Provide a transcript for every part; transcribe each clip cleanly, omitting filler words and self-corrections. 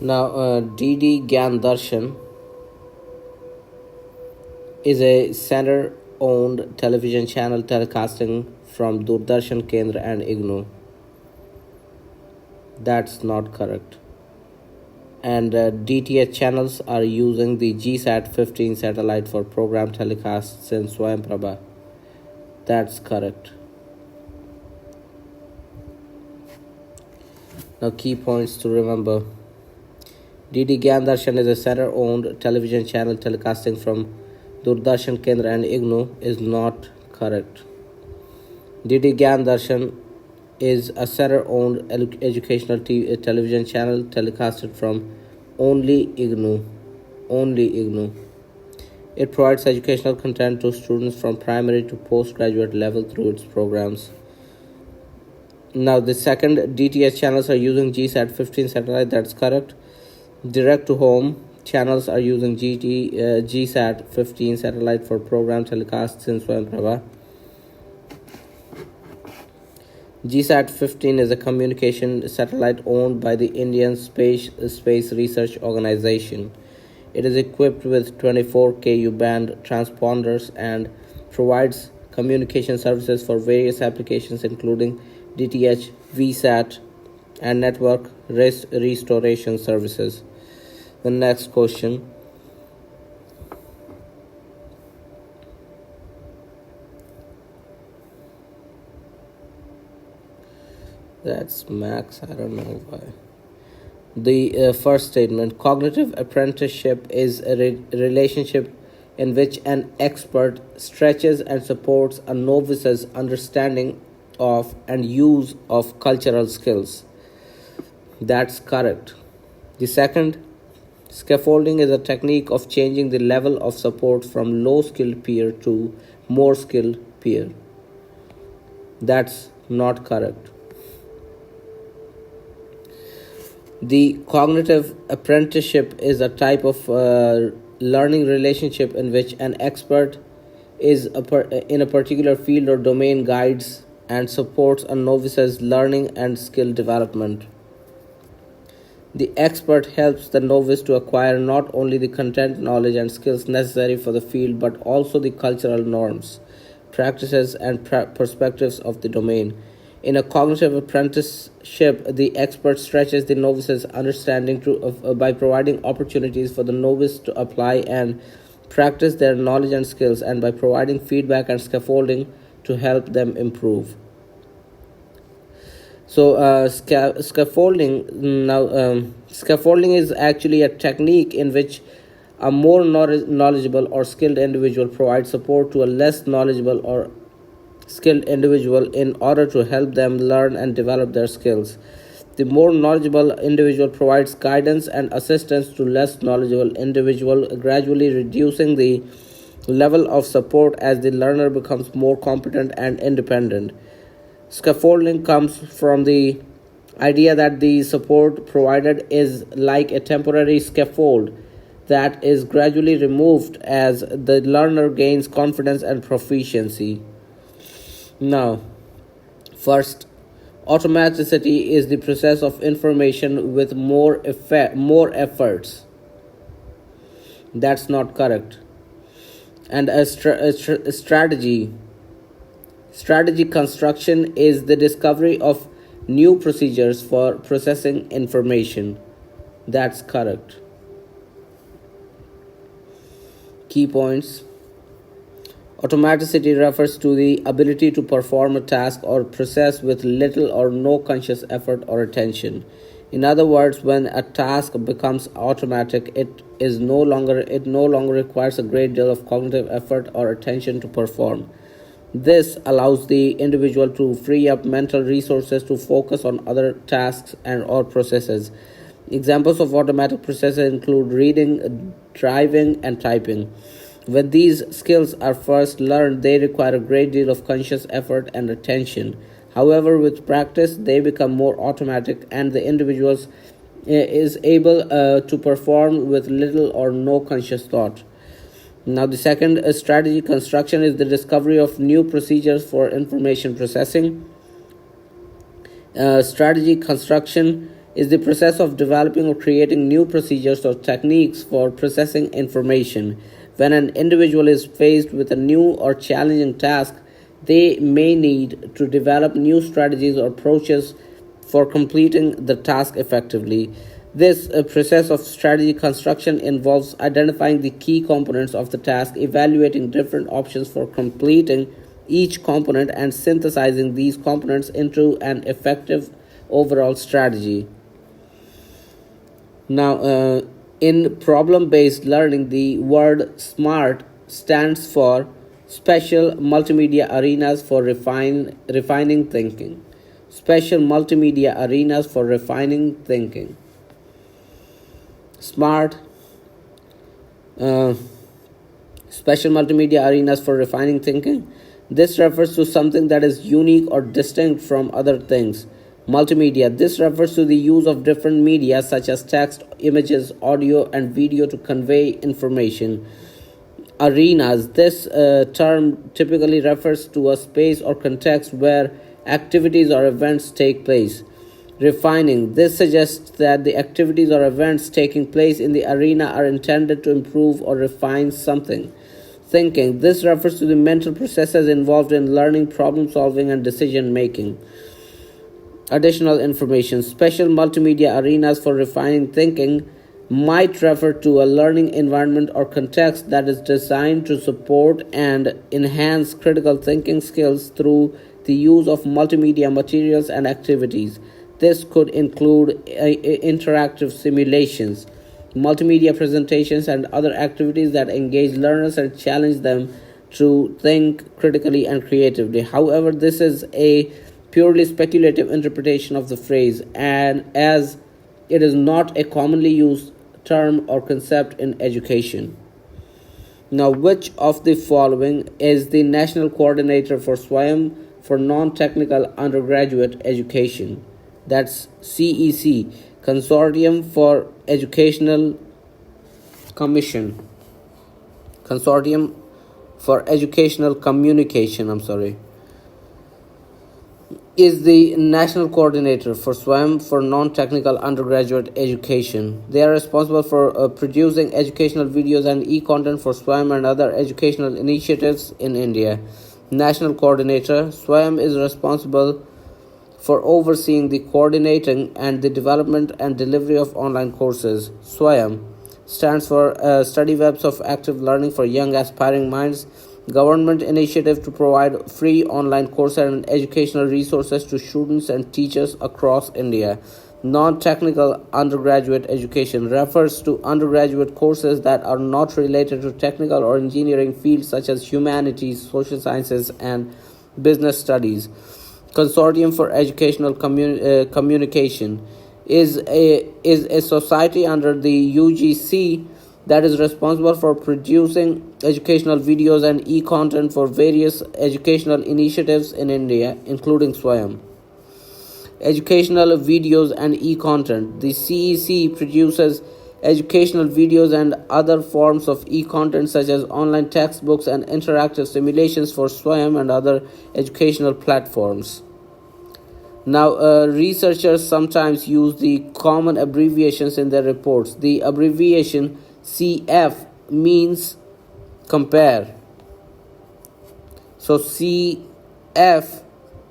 Now, DD Gyan Darshan is a center-owned television channel telecasting from Doordarshan Kendra and IGNOU. That's not correct. And DTH channels are using the GSAT 15 satellite for program telecasts in Swayamprabha. That's correct. Now, key points to remember. DD Gyan Darshan is a center-owned television channel telecasting from Doordarshan Kendra and IGNOU is not correct. DD Gyan Darshan is a center-owned educational television channel telecasted from only IGNOU. Only IGNOU. It provides educational content to students from primary to postgraduate level through its programs. Now, the second, DTH channels are using GSAT 15 satellite. That's correct. Direct to home channels are using GSAT 15 satellite for program telecasts in Swayamprabha. GSAT 15 is a communication satellite owned by the Indian Space Research Organization. It is equipped with 24 Ku band transponders and provides communication services for various applications including DTH, VSAT, and network restoration services. The next question. That's Max, I don't know why. The first statement, cognitive apprenticeship is a relationship in which an expert stretches and supports a novice's understanding of and use of cultural skills. That's correct. The second, scaffolding is a technique of changing the level of support from low-skilled peer to more skilled peer. That's not correct. The cognitive apprenticeship is a type of learning relationship in which an expert is in a particular field or domain guides and supports a novice's learning and skill development. The expert helps the novice to acquire not only the content, knowledge, and skills necessary for the field, but also the cultural norms, practices, and perspectives of the domain. In a cognitive apprenticeship, the expert stretches the novice's understanding by providing opportunities for the novice to apply and practice their knowledge and skills, and by providing feedback and scaffolding to help them improve. So, scaffolding scaffolding is actually a technique in which a more knowledgeable or skilled individual provides support to a less knowledgeable or skilled individual in order to help them learn and develop their skills. The more knowledgeable individual provides guidance and assistance to less knowledgeable individual, gradually reducing the level of support as the learner becomes more competent and independent. Scaffolding comes from the idea that the support provided is like a temporary scaffold that is gradually removed as the learner gains confidence and proficiency. Now, first, automaticity is the process of information with more efforts. That's not correct. And a strategy construction is the discovery of new procedures for processing information. That's correct. Key points. Automaticity refers to the ability to perform a task or process with little or no conscious effort or attention. In other words, when a task becomes automatic, it no longer requires a great deal of cognitive effort or attention to perform. This allows the individual to free up mental resources to focus on other tasks and or processes. Examples of automatic processes include reading, driving, and typing. When these skills are first learned, they require a great deal of conscious effort and attention. However, with practice, they become more automatic and the individual is able to perform with little or no conscious thought. Now, the second strategy construction is the discovery of new procedures for information processing. Strategy construction is the process of developing or creating new procedures or techniques for processing information. When an individual is faced with a new or challenging task, they may need to develop new strategies or approaches for completing the task effectively. This process of strategy construction involves identifying the key components of the task, evaluating different options for completing each component, and synthesizing these components into an effective overall strategy. Now, in problem based learning, the word SMART stands for Special Multimedia Arenas for Refining Thinking. Special Multimedia Arenas for Refining Thinking. SMART, Special Multimedia Arenas for Refining Thinking. This refers to something that is unique or distinct from other things. Multimedia. This refers to the use of different media such as text, images, audio, and video to convey information. Arenas. This term typically refers to a space or context where activities or events take place. Refining. This suggests that the activities or events taking place in the arena are intended to improve or refine something. Thinking. This refers to the mental processes involved in learning, problem solving, and decision making. Additional information. Special multimedia arenas for refining thinking might refer to a learning environment or context that is designed to support and enhance critical thinking skills through the use of multimedia materials and activities. This could include interactive simulations, multimedia presentations, and other activities that engage learners and challenge them to think critically and creatively. However, this is a purely speculative interpretation of the phrase, and as it is not a commonly used term or concept in education. Now, which of the following is the national coordinator for SWAYAM for non-technical undergraduate education? That's CEC, Consortium for Educational Commission. Consortium for Educational Communication, is the national coordinator for SWAYAM for non-technical undergraduate education. They are responsible for producing educational videos and e-content for SWAYAM and other educational initiatives in India. National coordinator, SWAYAM is responsible for overseeing the coordinating and the development and delivery of online courses. SWAYAM stands for Study Webs of Active Learning for Young Aspiring Minds, government initiative to provide free online courses and educational resources to students and teachers across India. Non-technical undergraduate education refers to undergraduate courses that are not related to technical or engineering fields such as humanities, social sciences, and business studies. Consortium for Educational Communication is a society under the UGC that is responsible for producing educational videos and e-content for various educational initiatives in India, including SWAYAM. Educational videos and e-content. The CEC produces educational videos and other forms of e-content such as online textbooks and interactive simulations for SWAYAM and other educational platforms. Now, researchers sometimes use the common abbreviations in their reports. The abbreviation CF means compare. So CF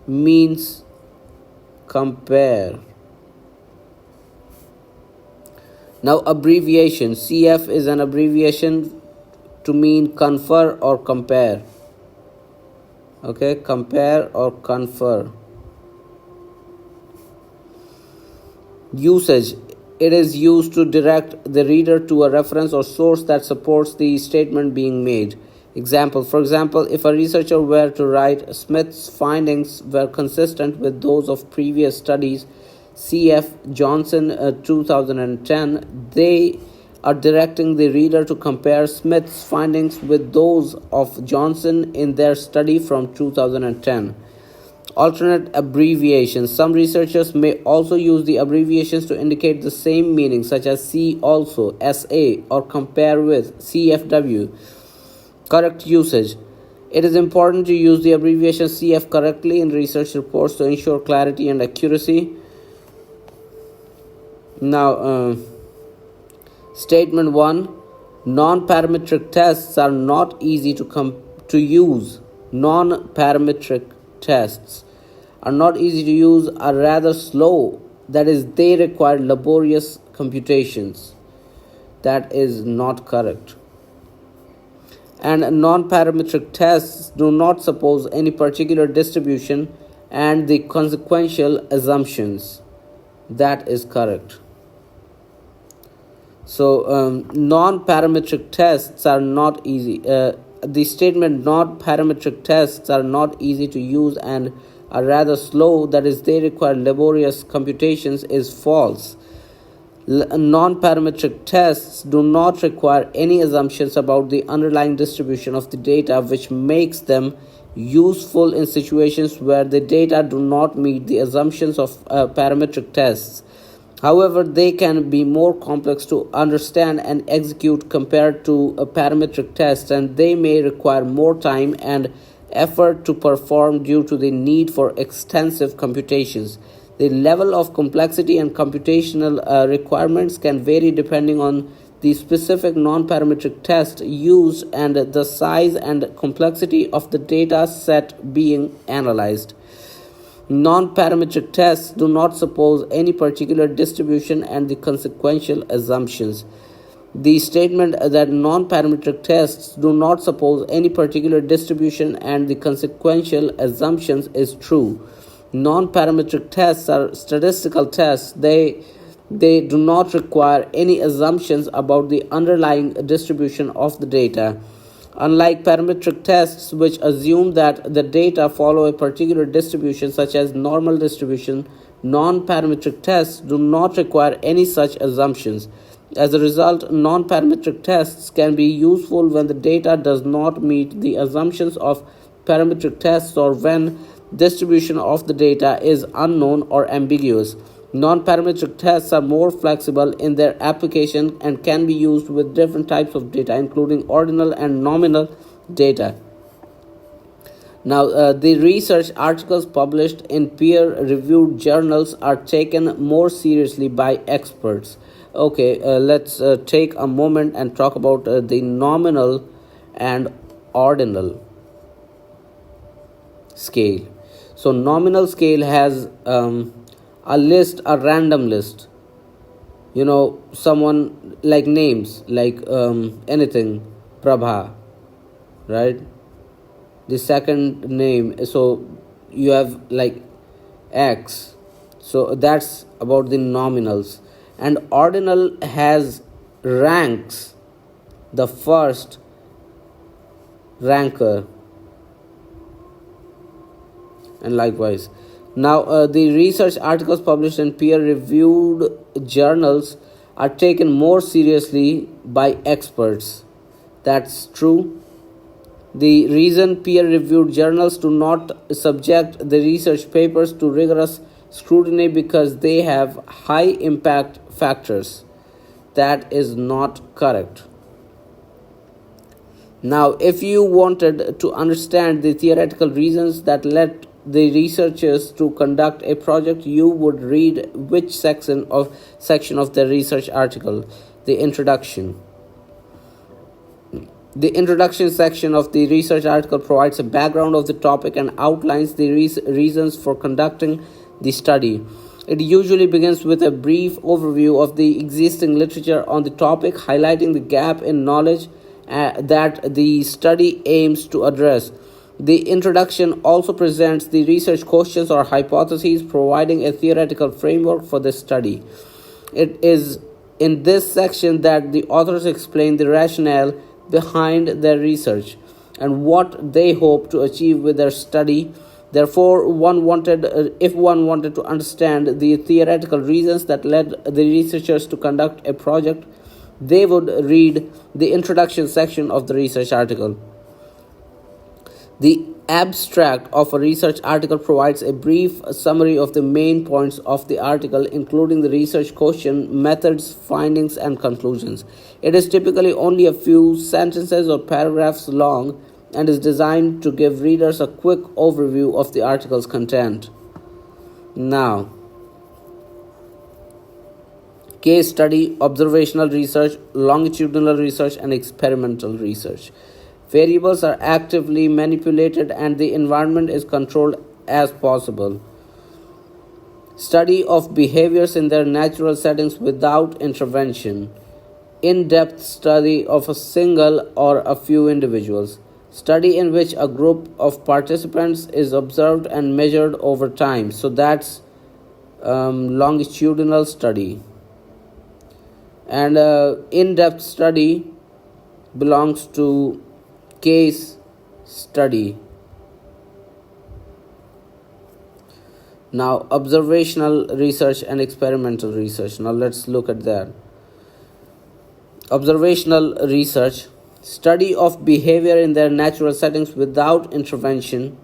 means compare. Now, abbreviation. CF is an abbreviation to mean confer or compare. Okay, compare or confer. Usage. It is used to direct the reader to a reference or source that supports the statement being made. Example. For example, if a researcher were to write Smith's findings were consistent with those of previous studies, C.F. Johnson 2010, they are directing the reader to compare Smith's findings with those of Johnson in their study from 2010. Alternate abbreviations. Some researchers may also use the abbreviations to indicate the same meaning, such as see also, SA, or compare with, CFW. Correct usage. It is important to use the abbreviation CF correctly in research reports to ensure clarity and accuracy. Now, statement 1: non-parametric tests are not easy to use. Non-parametric tests are not easy to use, are rather slow. That is, they require laborious computations. That is not correct. And non-parametric tests do not suppose any particular distribution and the consequential assumptions. That is correct. So, non-parametric tests are not easy. The statement non-parametric tests are not easy to use and are rather slow, that is, they require laborious computations, is false. Non-parametric tests do not require any assumptions about the underlying distribution of the data, which makes them useful in situations where the data do not meet the assumptions of parametric tests. However, they can be more complex to understand and execute compared to a parametric test, and they may require more time and effort to perform due to the need for extensive computations. The level of complexity and computational requirements can vary depending on the specific non-parametric test used and the size and complexity of the data set being analyzed. Non-parametric tests do not suppose any particular distribution and the consequential assumptions. The statement that non-parametric tests do not suppose any particular distribution and the consequential assumptions is true. Non-parametric tests are statistical tests. They do not require any assumptions about the underlying distribution of the data. Unlike parametric tests, which assume that the data follow a particular distribution, such as normal distribution, non-parametric tests do not require any such assumptions. As a result, non-parametric tests can be useful when the data does not meet the assumptions of parametric tests or when distribution of the data is unknown or ambiguous. Non-parametric tests are more flexible in their application and can be used with different types of data, including ordinal and nominal data. Now, the research articles published in peer-reviewed journals are taken more seriously by experts. Okay, let's take a moment and talk about the nominal and ordinal scale. So, nominal scale has a random list. Someone like names, like anything, Prabha, right? The second name, so you have like X. So that's about the nominals. And ordinal has ranks, the first ranker, and likewise. Now, the research articles published in peer-reviewed journals are taken more seriously by experts. That's true. The reason peer-reviewed journals do not subject the research papers to rigorous scrutiny because they have high impact factors. That is not correct. Now, if you wanted to understand the theoretical reasons that led the researchers to conduct a project, you would read which section of the research article? The introduction. The introduction section of the research article provides a background of the topic and outlines the reasons for conducting the study. It usually begins with a brief overview of the existing literature on the topic, highlighting the gap in knowledge that the study aims to address. The introduction also presents the research questions or hypotheses, providing a theoretical framework for the study. It is in this section that the authors explain the rationale behind their research and what they hope to achieve with their study. Therefore, if one wanted to understand the theoretical reasons that led the researchers to conduct a project, they would read the introduction section of the research article. The abstract of a research article provides a brief summary of the main points of the article, including the research question, methods, findings, and conclusions. It is typically only a few sentences or paragraphs long and is designed to give readers a quick overview of the article's content. Now, case study, observational research, longitudinal research, and experimental research. Variables are actively manipulated and the environment is controlled as possible. Study of behaviors in their natural settings without intervention. In depth study of a single or a few individuals. Study in which a group of participants is observed and measured over time. So that's longitudinal study. And in depth study belongs to case study. Now, observational research and experimental research. Now, let's look at that. Observational research, study of behavior in their natural settings without intervention.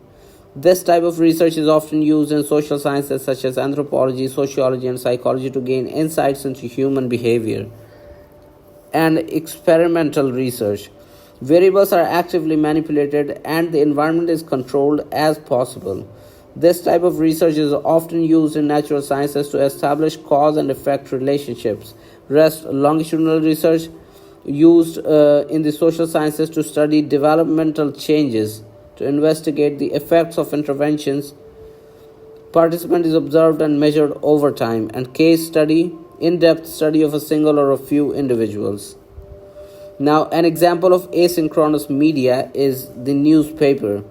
This type of research is often used in social sciences such as anthropology, sociology, and psychology to gain insights into human behavior. And experimental research. Variables are actively manipulated and the environment is controlled as possible. This type of research is often used in natural sciences to establish cause and effect relationships. Rest longitudinal research used in the social sciences to study developmental changes, to investigate the effects of interventions. Participant is observed and measured over time. And case study, in-depth study of a single or a few individuals. Now, an example of asynchronous media is the newspaper.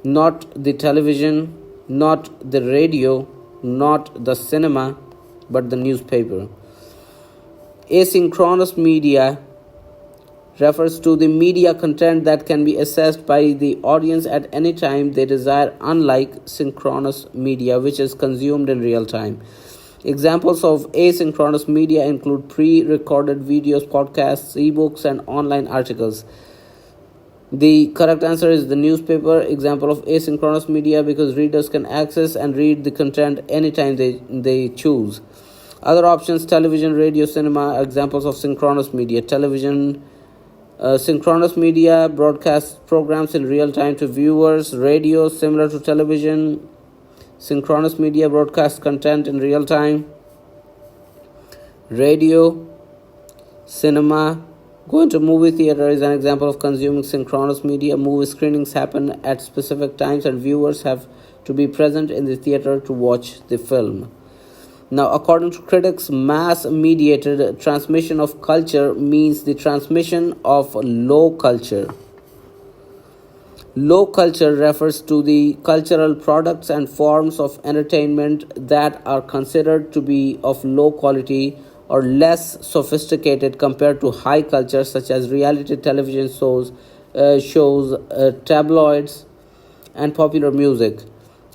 Not the television, not the radio, not the cinema, but the newspaper. Asynchronous media refers to the media content that can be accessed by the audience at any time they desire, unlike synchronous media, which is consumed in real time. Examples of asynchronous media include pre-recorded videos, podcasts, ebooks, and online articles. The correct answer is the newspaper, example of asynchronous media, because readers can access and read the content anytime they choose. Other options, television, radio, cinema, are examples of synchronous media. Television, synchronous media, broadcast programs in real time to viewers. Radio, similar to television. Synchronous media, broadcast content in real time. Radio, cinema. Going to movie theater is an example of consuming synchronous media. Movie screenings happen at specific times and viewers have to be present in the theater to watch the film. Now, according to critics, mass-mediated transmission of culture means the transmission of low culture. Low culture refers to the cultural products and forms of entertainment that are considered to be of low quality or less sophisticated compared to high culture, such as reality television shows, tabloids, and popular music.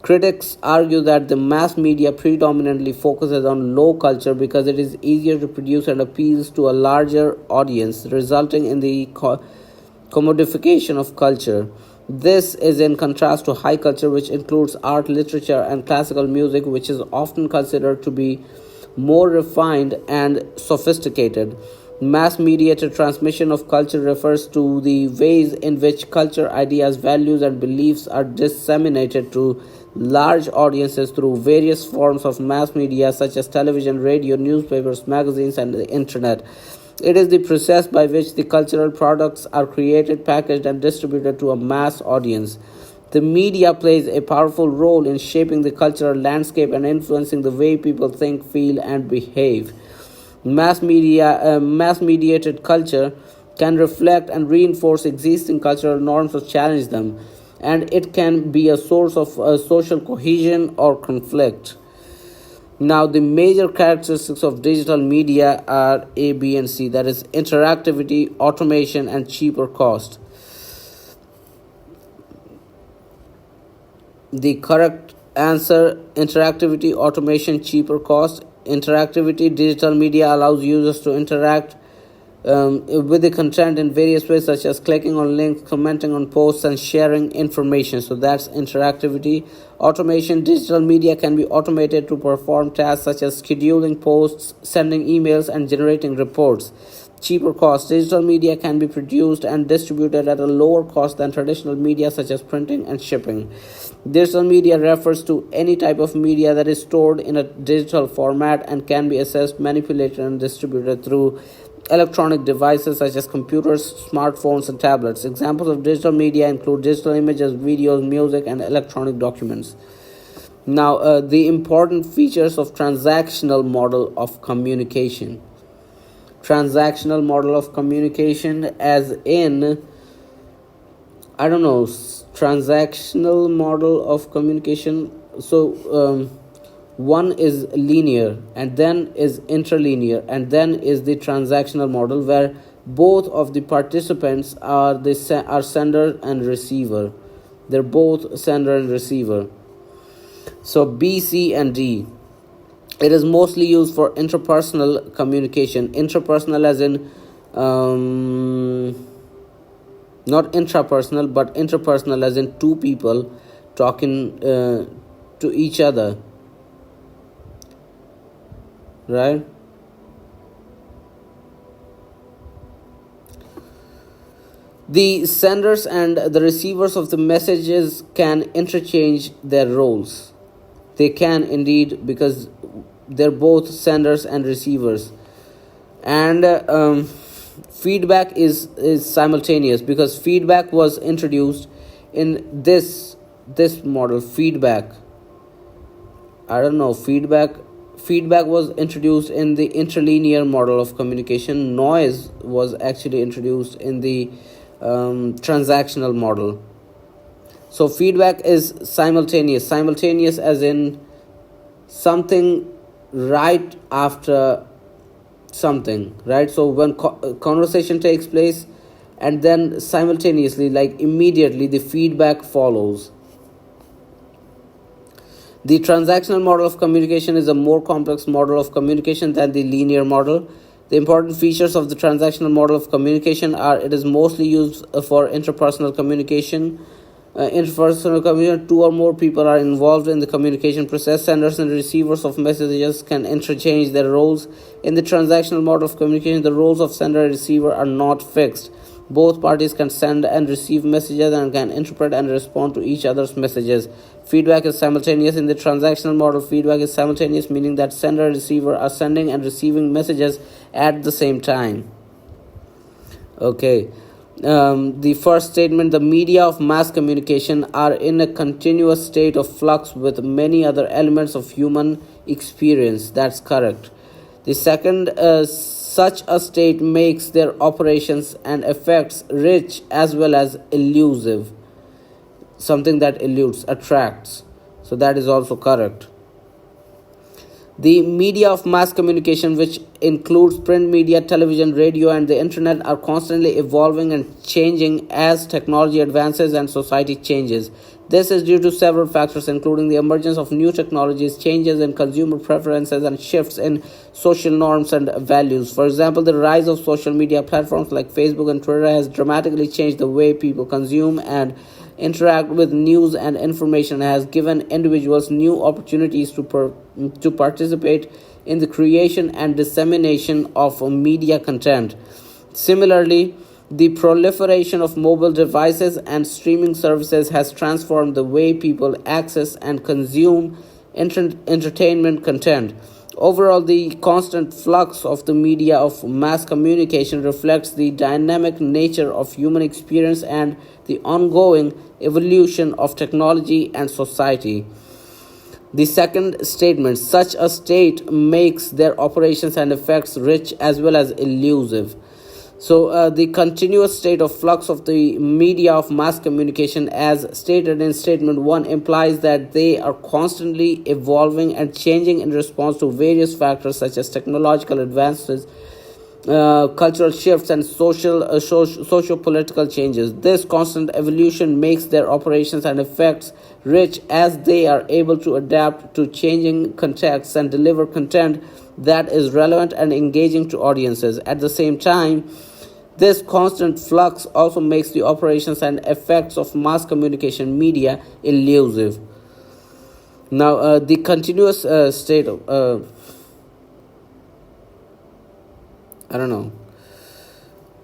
Critics argue that the mass media predominantly focuses on low culture because it is easier to produce and appeals to a larger audience, resulting in the commodification of culture. This is in contrast to high culture, which includes art, literature, and classical music, which is often considered to be more refined and sophisticated. Mass-mediated transmission of culture refers to the ways in which culture, ideas, values, and beliefs are disseminated to large audiences through various forms of mass media such as television, radio, newspapers, magazines, and the internet. It is the process by which the cultural products are created, packaged, and distributed to a mass audience. The media plays a powerful role in shaping the cultural landscape and influencing the way people think, feel, and behave. Mass-mediated culture can reflect and reinforce existing cultural norms or challenge them, and it can be a source of social cohesion or conflict. Now, the major characteristics of digital media are A, B, and C. That is interactivity, automation, and cheaper cost. The correct answer, interactivity, automation, cheaper cost. Interactivity, digital media allows users to interact with the content in various ways, such as clicking on links, commenting on posts, and sharing information. So that's interactivity. Automation, digital media can be automated to perform tasks such as scheduling posts, sending emails, and generating reports. cheaper cost. Digital media can be produced and distributed at a lower cost than traditional media such as printing and shipping. Digital media refers to any type of media that is stored in a digital format and can be accessed, manipulated, and distributed through electronic devices such as computers, smartphones, and tablets. Examples of digital media include digital images, videos, music, and electronic documents. Now, the important features of transactional model of communication. Transactional model of communication, as in, I don't know, transactional model of communication. So, one is linear, and then is interlinear, and then is the transactional model where both of the participants are sender and receiver. They're both sender and receiver. So B, C, and D. It is mostly used for interpersonal communication. Interpersonal as in not intrapersonal, but interpersonal as in two people talking to each other. Right? The senders and the receivers of the messages can interchange their roles. They can indeed, because they're both senders and receivers. And feedback is simultaneous, because feedback was introduced in this model. Feedback, I don't know, feedback was introduced in the interlinear model of communication. Noise was actually introduced in the transactional model. So feedback is simultaneous as in something right after something, right? So when conversation takes place, and then simultaneously, like immediately, the feedback follows. The transactional model of communication is a more complex model of communication than the linear model. The important features of the transactional model of communication are: it is mostly used for interpersonal communication. Interpersonal communication, two or more people are involved in the communication process. Senders and receivers of messages can interchange their roles. In the transactional model of communication, the roles of sender and receiver are not fixed. Both parties can send and receive messages and can interpret and respond to each other's messages. Feedback is simultaneous. In the transactional model, feedback is simultaneous, meaning that sender and receiver are sending and receiving messages at the same time. Okay. The first statement: the media of mass communication are in a continuous state of flux with many other elements of human experience. That's correct. The second, such a state makes their operations and effects rich as well as elusive. Something that eludes, attracts. So that is also correct. The media of mass communication, which includes print media, television, radio, and the internet, are constantly evolving and changing as technology advances and society changes. This is due to several factors, including the emergence of new technologies, changes in consumer preferences, and shifts in social norms and values. For example, the rise of social media platforms like Facebook and Twitter has dramatically changed the way people consume and interact with news and information, has given individuals new opportunities to participate in the creation and dissemination of media content. Similarly, the proliferation of mobile devices and streaming services has transformed the way people access and consume entertainment content. Overall, the constant flux of the media of mass communication reflects the dynamic nature of human experience and the ongoing evolution of technology and society. The second statement: such a state makes their operations and effects rich as well as elusive. So, the continuous state of flux of the media of mass communication, as stated in statement 1, implies that they are constantly evolving and changing in response to various factors such as technological advances, cultural shifts, and socio-political changes. This constant evolution makes their operations and effects rich, as they are able to adapt to changing contexts and deliver content that is relevant and engaging to audiences. At the same time, this constant flux also makes the operations and effects of mass communication media elusive. Now, the continuous state of, I don't know.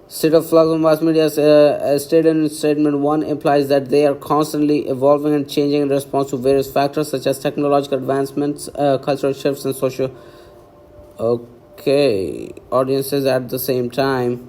State of flux of mass media, as stated in statement 1, implies that they are constantly evolving and changing in response to various factors such as technological advancements, cultural shifts, and social audiences at the same time.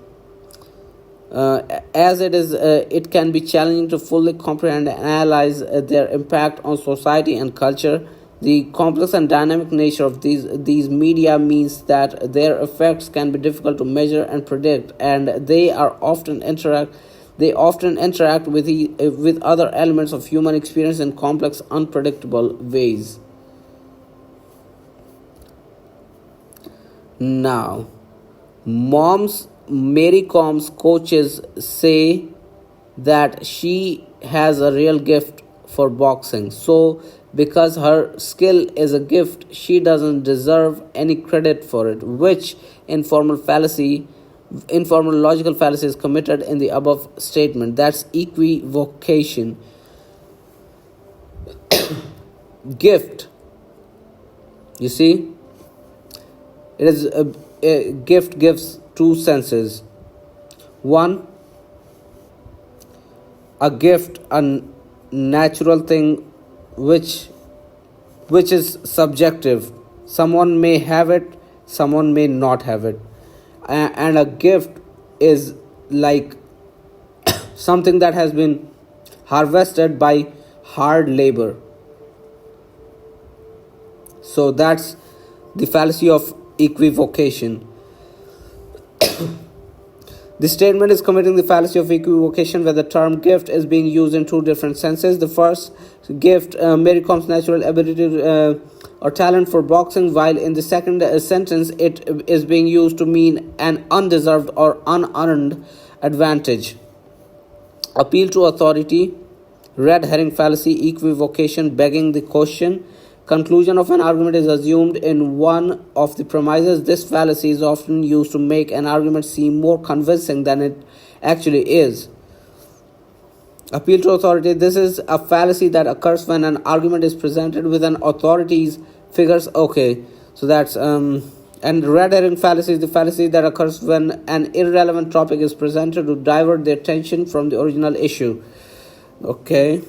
As it can be challenging to fully comprehend and analyze their impact on society and culture. The complex and dynamic nature of these media means that their effects can be difficult to measure and predict, and they often interact with other elements of human experience in complex, unpredictable ways. Now, Mary Com's coaches say that she has a real gift for boxing. So, because her skill is a gift, she doesn't deserve any credit for it, which informal logical fallacy is committed in the above statement. That's equivocation. Gift. You see, it is a gift gives two senses. One, a gift, a natural thing which is subjective. Someone may have it, someone may not have it. And a gift is like something that has been harvested by hard labor. So that's the fallacy of equivocation. The statement is committing the fallacy of equivocation where the term gift is being used in two different senses. The first, gift, Mary Com's natural ability or talent for boxing, while in the second sentence it is being used to mean an undeserved or unearned advantage. Appeal to authority, red herring fallacy, equivocation, begging the question. Conclusion of an argument is assumed in one of the premises. This fallacy is often used to make an argument seem more convincing than it actually is. Appeal to authority. This is a fallacy that occurs when an argument is presented with an authority's figures. Okay, so that's and red herring fallacy is the fallacy that occurs when an irrelevant topic is presented to divert the attention from the original issue. Okay.